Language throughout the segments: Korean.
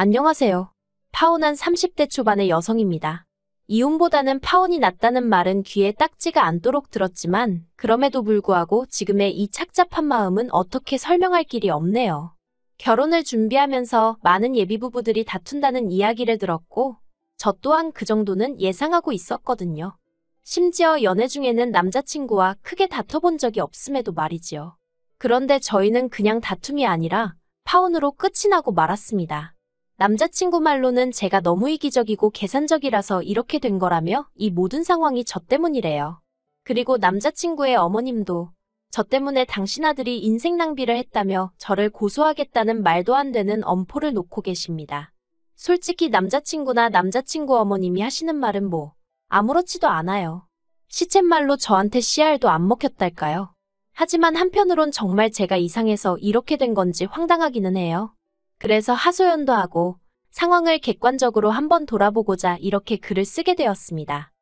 안녕하세요. 파혼한 30대 초반의 여성입니다. 이혼보다는 파혼이 낫다는 말은 귀에 딱지가 않도록 들었지만 그럼에도 불구하고 지금의 이 착잡한 마음은 어떻게 설명할 길이 없네요. 결혼을 준비하면서 많은 예비부부들이 다툰다는 이야기를 들었고 저 또한 그 정도는 예상하고 있었거든요. 심지어 연애 중에는 남자친구와 크게 다퉈본 적이 없음에도 말이지요. 그런데 저희는 그냥 다툼이 아니라 파혼으로 끝이 나고 말았습니다. 남자친구 말로는 제가 너무 이기적이고 계산적이라서 이렇게 된 거라며 이 모든 상황이 저 때문이래요. 그리고 남자친구의 어머님도 저 때문에 당신 아들이 인생 낭비를 했다며 저를 고소하겠다는 말도 안 되는 엄포를 놓고 계십니다. 솔직히 남자친구나 남자친구 어머님이 하시는 말은 뭐 아무렇지도 않아요. 시쳇말로 저한테 씨알도 안 먹혔달까요? 하지만 한편으론 정말 제가 이상해서 이렇게 된 건지 황당하기는 해요. 그래서 하소연도 하고 상황을 객관적으로 한번 돌아보고자 이렇게 글을 쓰게 되었습니다.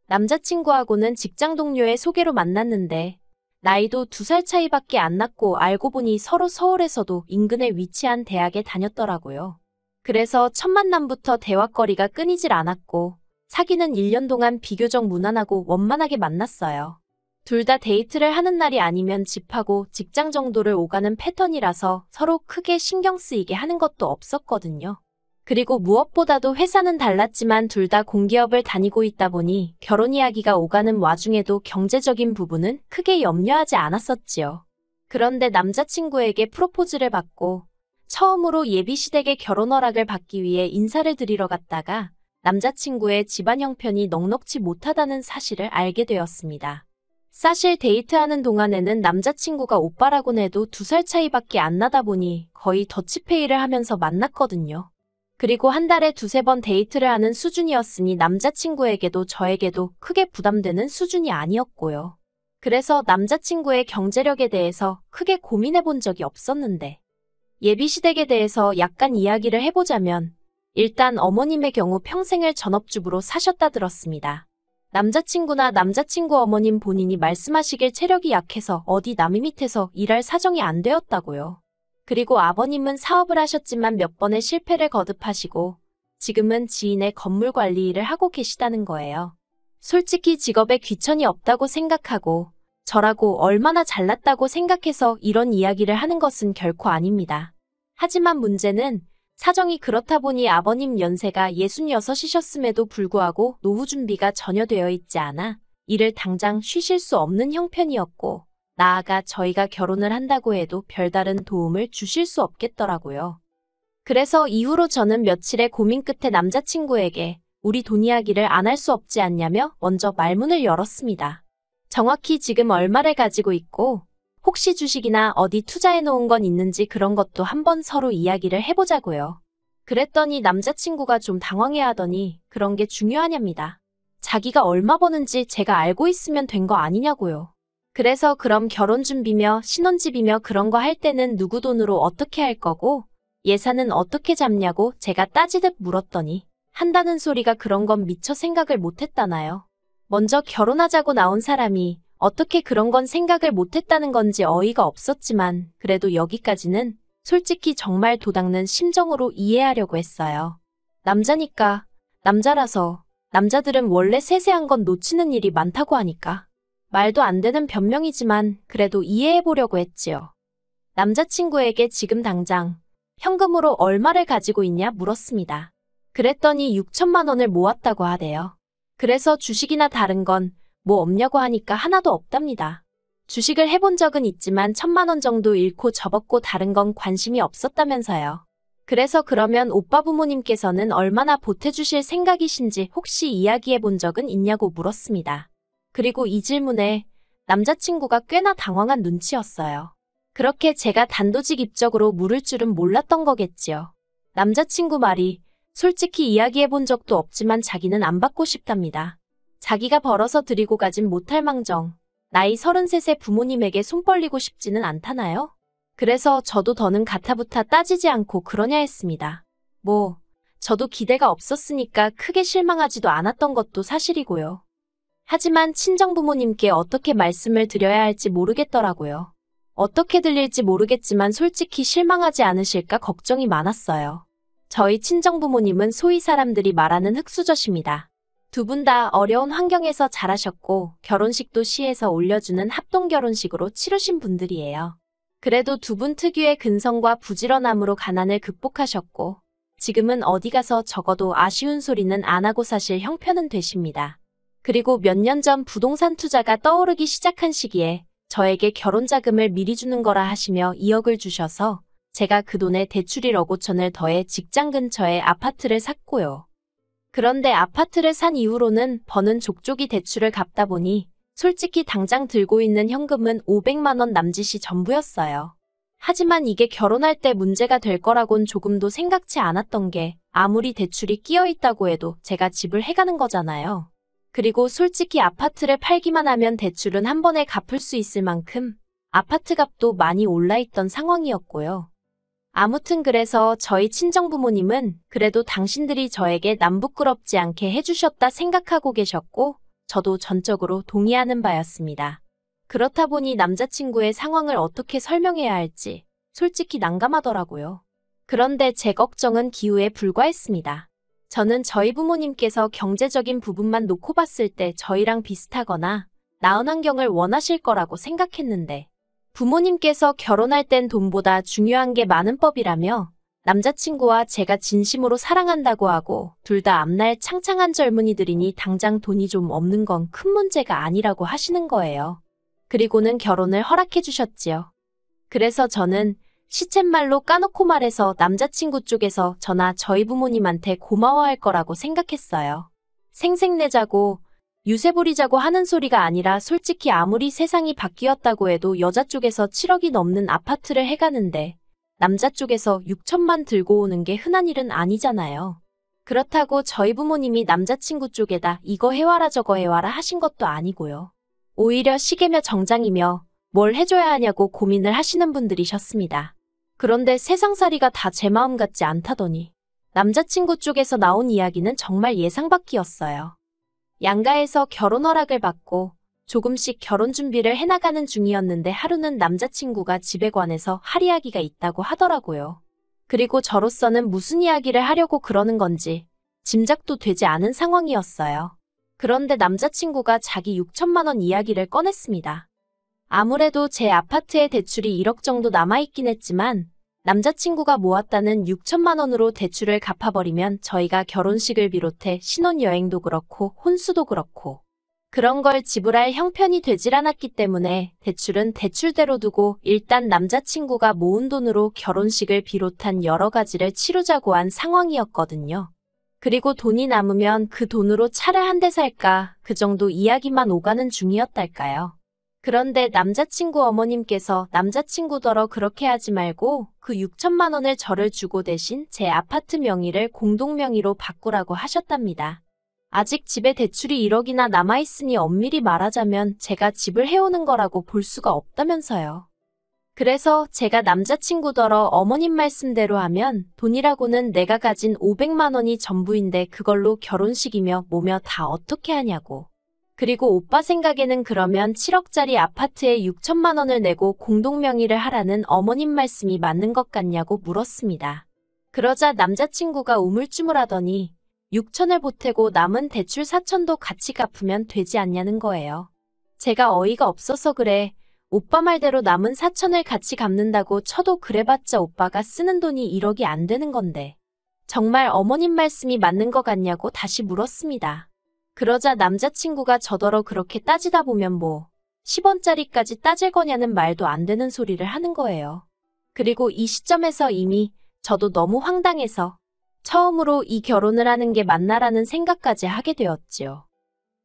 남자친구하고는 직장 동료의 소개로 만났는데 나이도 2살 차이밖에 안 났고 알고 보니 서로 서울에서도 인근에 위치한 대학에 다녔더라고요. 그래서 첫 만남부터 대화거리가 끊이질 않았고 사귀는 1년 동안 비교적 무난하고 원만하게 만났어요. 둘 다 데이트를 하는 날이 아니면 집하고 직장 정도를 오가는 패턴이라서 서로 크게 신경 쓰이게 하는 것도 없었거든요. 그리고 무엇보다도 회사는 달랐지만 둘 다 공기업을 다니고 있다 보니 결혼 이야기가 오가는 와중에도 경제적인 부분은 크게 염려하지 않았었지요. 그런데 남자친구에게 프로포즈를 받고 처음으로 예비시댁의 결혼 허락을 받기 위해 인사를 드리러 갔다가 남자친구의 집안 형편이 넉넉지 못하다는 사실을 알게 되었습니다. 사실 데이트하는 동안에는 남자친구가 오빠라곤 해도 2살 차이밖에 안 나다 보니 거의 더치페이를 하면서 만났거든요. 그리고 한 달에 2~3번 데이트를 하는 수준이었으니 남자친구에게도 저에게도 크게 부담되는 수준이 아니었고요. 그래서 남자친구의 경제력에 대해서 크게 고민해 본 적이 없었는데 예비시댁에 대해서 약간 이야기를 해보자면 일단 어머님의 경우 평생을 전업주부로 사셨다 들었습니다. 남자친구나 남자친구 어머님 본인이 말씀하시길 체력이 약해서 어디 남의 밑에서 일할 사정이 안 되었다고요. 그리고 아버님은 사업을 하셨지만 몇 번의 실패를 거듭하시고 지금은 지인의 건물 관리 일을 하고 계시다는 거예요. 솔직히 직업에 귀천이 없다고 생각하고 저라고 얼마나 잘났다고 생각해서 이런 이야기를 하는 것은 결코 아닙니다. 하지만 문제는 사정이 그렇다 보니 아버님 연세가 66이셨음에도 불구하고 노후 준비가 전혀 되어 있지 않아 일을 당장 쉬실 수 없는 형편이었고 나아가 저희가 결혼을 한다고 해도 별다른 도움을 주실 수 없겠더라고요. 그래서 이후로 저는 며칠의 고민 끝에 남자친구에게 우리 돈 이야기를 안 할 수 없지 않냐며 먼저 말문을 열었습니다. 정확히 지금 얼마를 가지고 있고 혹시 주식이나 어디 투자해 놓은 건 있는지 그런 것도 한번 서로 이야기를 해보자고요. 그랬더니 남자친구가 좀 당황해하더니 그런 게 중요하냐입니다. 자기가 얼마 버는지 제가 알고 있으면 된 거 아니냐고요. 그래서 그럼 결혼 준비며 신혼집이며 그런 거 할 때는 누구 돈으로 어떻게 할 거고 예산은 어떻게 잡냐고 제가 따지듯 물었더니 한다는 소리가 그런 건 미처 생각을 못했다나요. 먼저 결혼하자고 나온 사람이 어떻게 그런 건 생각을 못했다는 건지 어이가 없었지만 그래도 여기까지는 솔직히 정말 도닦는 심정으로 이해하려고 했어요. 남자니까, 남자라서 남자들은 원래 세세한 건 놓치는 일이 많다고 하니까 말도 안 되는 변명이지만 그래도 이해해보려고 했지요. 남자친구에게 지금 당장 현금으로 얼마를 가지고 있냐 물었습니다. 그랬더니 6천만 원을 모았다고 하대요. 그래서 주식이나 다른 건 뭐 없냐고 하니까 하나도 없답니다. 주식을 해본 적은 있지만 1,000만 원 정도 잃고 접었고 다른 건 관심이 없었다면서요. 그래서 그러면 오빠 부모님께서는 얼마나 보태주실 생각이신지 혹시 이야기해 본 적은 있냐고 물었습니다. 그리고 이 질문에 남자친구가 꽤나 당황한 눈치였어요. 그렇게 제가 단도직입적으로 물을 줄은 몰랐던 거겠지요. 남자친구 말이 솔직히 이야기해 본 적도 없지만 자기는 안 받고 싶답니다. 자기가 벌어서 드리고 가진 못할 망정 나이 33세 부모님에게 손 벌리고 싶지는 않다나요? 그래서 저도 더는 가타부타 따지지 않고 그러냐 했습니다. 뭐 저도 기대가 없었으니까 크게 실망하지도 않았던 것도 사실이고요. 하지만 친정부모님께 어떻게 말씀을 드려야 할지 모르겠더라고요. 어떻게 들릴지 모르겠지만 솔직히 실망하지 않으실까 걱정이 많았어요. 저희 친정부모님은 소위 사람들이 말하는 흙수저십니다. 두 분 다 어려운 환경에서 자라셨고 결혼식도 시에서 올려주는 합동결혼식으로 치르신 분들이에요. 그래도 두 분 특유의 근성과 부지런함으로 가난을 극복하셨고 지금은 어디 가서 적어도 아쉬운 소리는 안 하고 사실 형편은 되십니다. 그리고 몇 년 전 부동산 투자가 떠오르기 시작한 시기에 저에게 결혼 자금을 미리 주는 거라 하시며 2억을 주셔서 제가 그 돈에 대출이 1억 5천을 더해 직장 근처에 아파트를 샀고요. 그런데 아파트를 산 이후로는 버는 족족이 대출을 갚다 보니 솔직히 당장 들고 있는 현금은 500만 원 남짓이 전부였어요. 하지만 이게 결혼할 때 문제가 될 거라곤 조금도 생각치 않았던 게 아무리 대출이 끼어 있다고 해도 제가 집을 해가는 거잖아요. 그리고 솔직히 아파트를 팔기만 하면 대출은 한 번에 갚을 수 있을 만큼 아파트 값도 많이 올라있던 상황이었고요. 아무튼 그래서 저희 친정부모님은 그래도 당신들이 저에게 남 부끄럽지 않게 해주셨다 생각하고 계셨고 저도 전적으로 동의하는 바였습니다. 그렇다 보니 남자친구의 상황을 어떻게 설명해야 할지 솔직히 난감하더라고요. 그런데 제 걱정은 기우에 불과했습니다. 저는 저희 부모님께서 경제적인 부분만 놓고 봤을 때 저희랑 비슷하거나 나은 환경을 원하실 거라고 생각했는데 부모님께서 결혼할 땐 돈보다 중요한 게 많은 법이라며 남자친구와 제가 진심으로 사랑한다고 하고 둘 다 앞날 창창한 젊은이들이니 당장 돈이 좀 없는 건 큰 문제가 아니라고 하시는 거예요. 그리고는 결혼을 허락해 주셨지요. 그래서 저는 시쳇말로 까놓고 말해서 남자친구 쪽에서 저나 저희 부모님한테 고마워할 거라고 생각했어요. 생색내자고 유세 부리자고 하는 소리가 아니라 솔직히 아무리 세상이 바뀌었다고 해도 여자 쪽에서 7억이 넘는 아파트를 해가는데 남자 쪽에서 6천만 들고 오는 게 흔한 일은 아니잖아요. 그렇다고 저희 부모님이 남자친구 쪽에다 이거 해와라 저거 해와라 하신 것도 아니고요. 오히려 시계며 정장이며 뭘 해줘야 하냐고 고민을 하시는 분들이셨습니다. 그런데 세상살이가 다 제 마음 같지 않다더니 남자친구 쪽에서 나온 이야기는 정말 예상 밖이었어요. 양가에서 결혼 허락을 받고 조금씩 결혼 준비를 해나가는 중이었는데 하루는 남자친구가 집에 관해서 할 이야기가 있다고 하더라고요. 그리고 저로서는 무슨 이야기를 하려고 그러는 건지 짐작도 되지 않은 상황이었어요. 그런데 남자친구가 자기 6천만 원 이야기를 꺼냈습니다. 아무래도 제 아파트의 대출이 1억 정도 남아있긴 했지만 남자친구가 모았다는 6천만 원으로 대출을 갚아버리면 저희가 결혼식을 비롯해 신혼여행도 그렇고 혼수도 그렇고 그런 걸 지불할 형편이 되질 않았기 때문에 대출은 대출대로 두고 일단 남자친구가 모은 돈으로 결혼식을 비롯한 여러 가지를 치르자고 한 상황이었거든요. 그리고 돈이 남으면 그 돈으로 차를 한 대 살까 그 정도 이야기만 오가는 중이었달까요. 그런데 남자친구 어머님께서 남자친구더러 그렇게 하지 말고 그 6천만 원을 저를 주고 대신 제 아파트 명의를 공동명의로 바꾸라고 하셨답니다. 아직 집에 대출이 1억이나 남아있으니 엄밀히 말하자면 제가 집을 해오는 거라고 볼 수가 없다면서요. 그래서 제가 남자친구더러 어머님 말씀대로 하면 돈이라고는 내가 가진 500만 원이 전부인데 그걸로 결혼식이며 뭐며 다 어떻게 하냐고. 그리고 오빠 생각에는 그러면 7억짜리 아파트에 6천만 원을 내고 공동명의를 하라는 어머님 말씀이 맞는 것 같냐고 물었습니다. 그러자 남자친구가 우물쭈물하더니 6천을 보태고 남은 대출 4천도 같이 갚으면 되지 않냐는 거예요. 제가 어이가 없어서 그래. 오빠 말대로 남은 4천을 같이 갚는다고 쳐도 그래봤자 오빠가 쓰는 돈이 1억이 안 되는 건데. 정말 어머님 말씀이 맞는 것 같냐고 다시 물었습니다. 그러자 남자친구가 저더러 그렇게 따지다 보면 뭐 10원짜리까지 따질 거냐는 말도 안 되는 소리를 하는 거예요. 그리고 이 시점에서 이미 저도 너무 황당해서 처음으로 이 결혼을 하는 게 맞나라는 생각까지 하게 되었지요.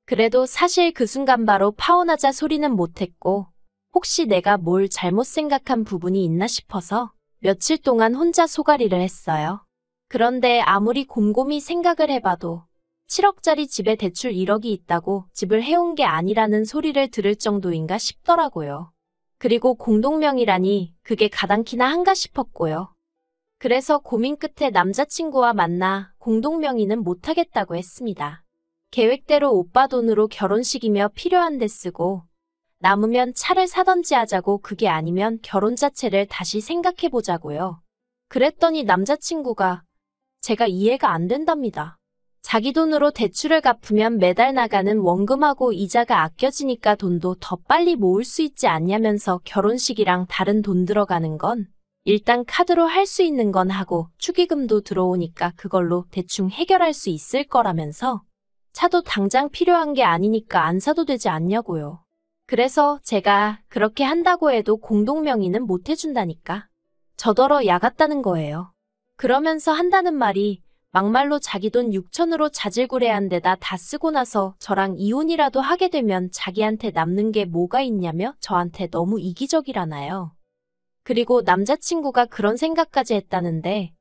그래도 사실 그 순간 바로 파혼하자 소리는 못했고 혹시 내가 뭘 잘못 생각한 부분이 있나 싶어서 며칠 동안 혼자 소가리를 했어요. 그런데 아무리 곰곰이 생각을 해봐도 7억짜리 집에 대출 1억이 있다고 집을 해온 게 아니라는 소리를 들을 정도인가 싶더라고요. 그리고 공동명의라니 그게 가당키나 한가 싶었고요. 그래서 고민 끝에 남자친구와 만나 공동명의는 못하겠다고 했습니다. 계획대로 오빠 돈으로 결혼식이며 필요한 데 쓰고 남으면 차를 사던지 하자고 그게 아니면 결혼 자체를 다시 생각해보자고요. 그랬더니 남자친구가 제가 이해가 안 된답니다. 자기 돈으로 대출을 갚으면 매달 나가는 원금하고 이자가 아껴지니까 돈도 더 빨리 모을 수 있지 않냐면서 결혼식이랑 다른 돈 들어가는 건 일단 카드로 할 수 있는 건 하고 축의금도 들어오니까 그걸로 대충 해결할 수 있을 거라면서 차도 당장 필요한 게 아니니까 안 사도 되지 않냐고요. 그래서 제가 그렇게 한다고 해도 공동명의는 못 해준다니까. 저더러 야같다는 거예요. 그러면서 한다는 말이 막말로 자기 돈 6천으로 자질구레한 데다 다 쓰고 나서 저랑 이혼이라도 하게 되면 자기한테 남는 게 뭐가 있냐며 저한테 너무 이기적이라나요. 그리고 남자친구가 그런 생각까지 했다는데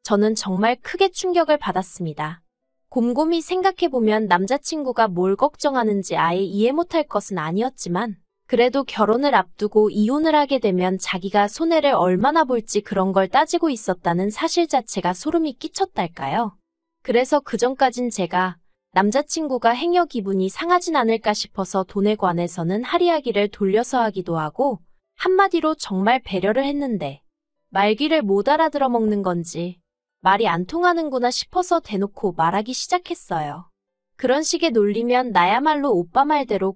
저는 정말 크게 충격을 받았습니다. 곰곰이 생각해보면 남자친구가 뭘 걱정하는지 아예 이해 못할 것은 아니었지만 그래도 결혼을 앞두고 이혼을 하게 되면 자기가 손해를 얼마나 볼지 그런 걸 따지고 있었다는 사실 자체가 소름이 끼쳤달까요. 그래서 그전까진 제가 남자친구가 행여 기분이 상하진 않을까 싶어서 돈에 관해서는 할이야기를 돌려서 하기도 하고 한마디로 정말 배려를 했는데 말귀를 못 알아들어 먹는 건지 말이 안 통하는구나 싶어서 대놓고 말하기 시작했어요. 그런 식의 논리면 나야말로 오빠 말대로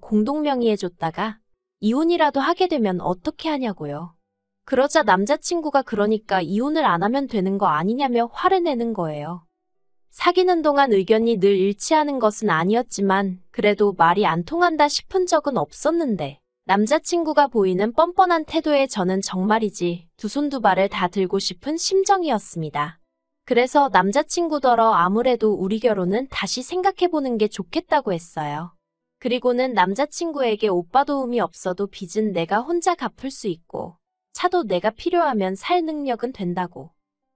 공동명의해줬다가 이혼이라도 하게 되면 어떻게 하냐고요. 그러자 남자친구가 그러니까 이혼을 안 하면 되는 거 아니냐며 화를 내는 거예요. 사귀는 동안 의견이 늘 일치하는 것은 아니었지만 그래도 말이 안 통한다 싶은 적은 없었는데 남자친구가 보이는 뻔뻔한 태도에 저는 정말이지 두 손 두 발을 다 들고 싶은 심정이었습니다. 그래서 남자친구더러 아무래도 우리 결혼은 다시 생각해보는 게 좋겠다고 했어요. 그리고는 남자친구에게 오빠 도움이 없어도 빚은 내가 혼자 갚을 수 있고 차도 내가 필요하면 살 능력은 된다고.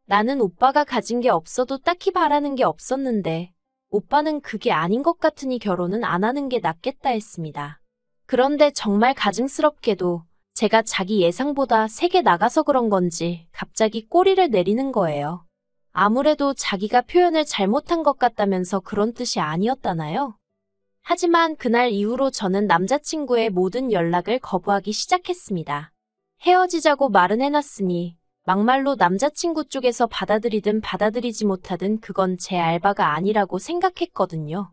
나는 오빠가 가진 게 없어도 딱히 바라는 게 없었는데 오빠는 그게 아닌 것 같으니 결혼은 안 하는 게 낫겠다 했습니다. 그런데 정말 가증스럽게도 제가 자기 예상보다 세게 나가서 그런 건지 갑자기 꼬리를 내리는 거예요. 아무래도 자기가 표현을 잘못한 것 같다면서 그런 뜻이 아니었다나요? 하지만 그날 이후로 저는 남자친구의 모든 연락을 거부하기 시작했습니다. 헤어지자고 말은 해놨으니 막말로 남자친구 쪽에서 받아들이든 받아들이지 못하든 그건 제 알바가 아니라고 생각했거든요.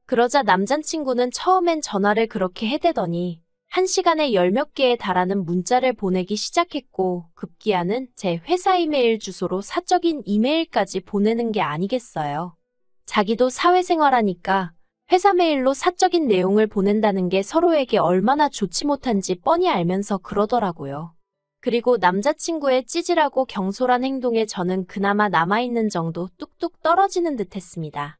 그러자 남자친구는 처음엔 전화를 그렇게 해대더니 1시간에 10몇 개에 달하는 문자를 보내기 시작했고 급기야는 제 회사 이메일 주소로 사적인 이메일까지 보내는 게 아니겠어요. 자기도 사회생활하니까 회사 메일로 사적인 내용을 보낸다는 게 서로에게 얼마나 좋지 못한지 뻔히 알면서 그러더라고요. 그리고 남자친구의 찌질하고 경솔한 행동에 저는 그나마 남아있는 정도 뚝뚝 떨어지는 듯 했습니다.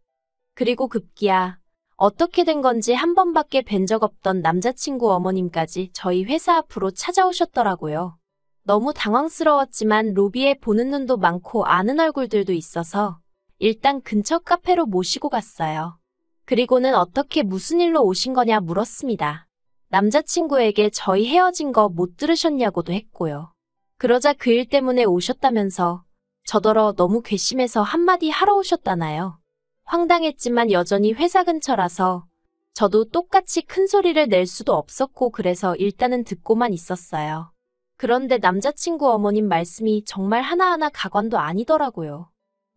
그리고 급기야 어떻게 된 건지 한 번밖에 뵌 적 없던 남자친구 어머님까지 저희 회사 앞으로 찾아오셨더라고요. 너무 당황스러웠지만 로비에 보는 눈도 많고 아는 얼굴들도 있어서 일단 근처 카페로 모시고 갔어요. 그리고는 어떻게 무슨 일로 오신 거냐 물었습니다. 남자친구에게 저희 헤어진 거 못 들으셨냐고도 했고요. 그러자 그 일 때문에 오셨다면서 저더러 너무 괘씸해서 한마디 하러 오셨다나요. 황당했지만 여전히 회사 근처라서 저도 똑같이 큰 소리를 낼 수도 없었고 그래서 일단은 듣고만 있었어요. 그런데 남자친구 어머님 말씀이 정말 하나하나 가관도 아니더라고요.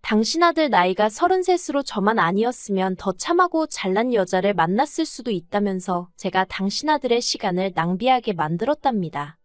당신 아들 나이가 33으로 저만 아니었으면 더 참하고 잘난 여자를 만났을 수도 있다면서 제가 당신 아들의 시간을 낭비하게 만들었답니다.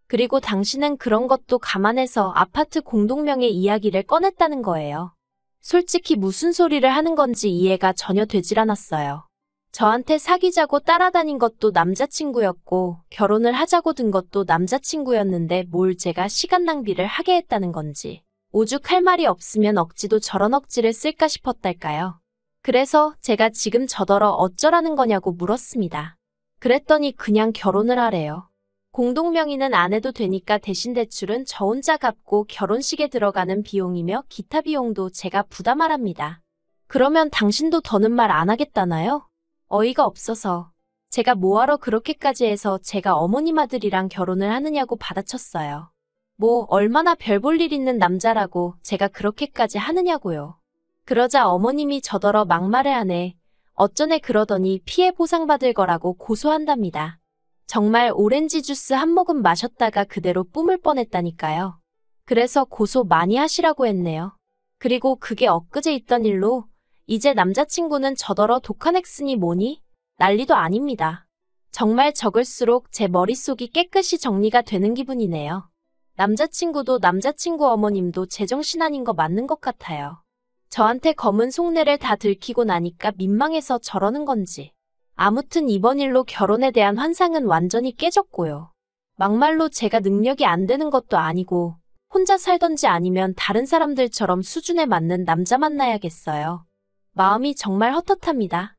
그리고 당신은 그런 것도 감안해서 아파트 공동명의 이야기를 꺼냈다는 거예요. 솔직히 무슨 소리를 하는 건지 이해가 전혀 되질 않았어요. 저한테 사귀자고 따라다닌 것도 남자친구였고 결혼을 하자고 든 것도 남자친구였는데 뭘 제가 시간 낭비를 하게 했다는 건지 오죽할 말이 없으면 억지도 저런 억지를 쓸까 싶었달까요. 그래서 제가 지금 저더러 어쩌라는 거냐고 물었습니다. 그랬더니 그냥 결혼을 하래요. 공동명의는 안 해도 되니까 대신 대출은 저 혼자 갚고 결혼식에 들어가는 비용이며 기타 비용도 제가 부담하랍니다. 그러면 당신도 더는 말 안 하겠다나요? 어이가 없어서 제가 뭐하러 그렇게까지 해서 제가 어머님 아들이랑 결혼을 하느냐고 받아쳤어요. 뭐 얼마나 별 볼 일 있는 남자라고 제가 그렇게까지 하느냐고요. 그러자 어머님이 저더러 막말을 하네. 어쩌네 그러더니 피해 보상받을 거라고 고소한답니다. 정말 오렌지 주스 한 모금 마셨다가 그대로 뿜을 뻔했다니까요. 그래서 고소 많이 하시라고 했네요. 그리고 그게 엊그제 있던 일로 이제 남자친구는 저더러 독한 X니 뭐니? 난리도 아닙니다. 정말 적을수록 제 머릿속이 깨끗이 정리가 되는 기분이네요. 남자친구도 남자친구 어머님도 제정신 아닌 거 맞는 것 같아요. 저한테 검은 속내를 다 들키고 나니까 민망해서 저러는 건지. 아무튼 이번 일로 결혼에 대한 환상은 완전히 깨졌고요. 막말로 제가 능력이 안 되는 것도 아니고 혼자 살던지 아니면 다른 사람들처럼 수준에 맞는 남자 만나야겠어요. 마음이 정말 헛헛합니다.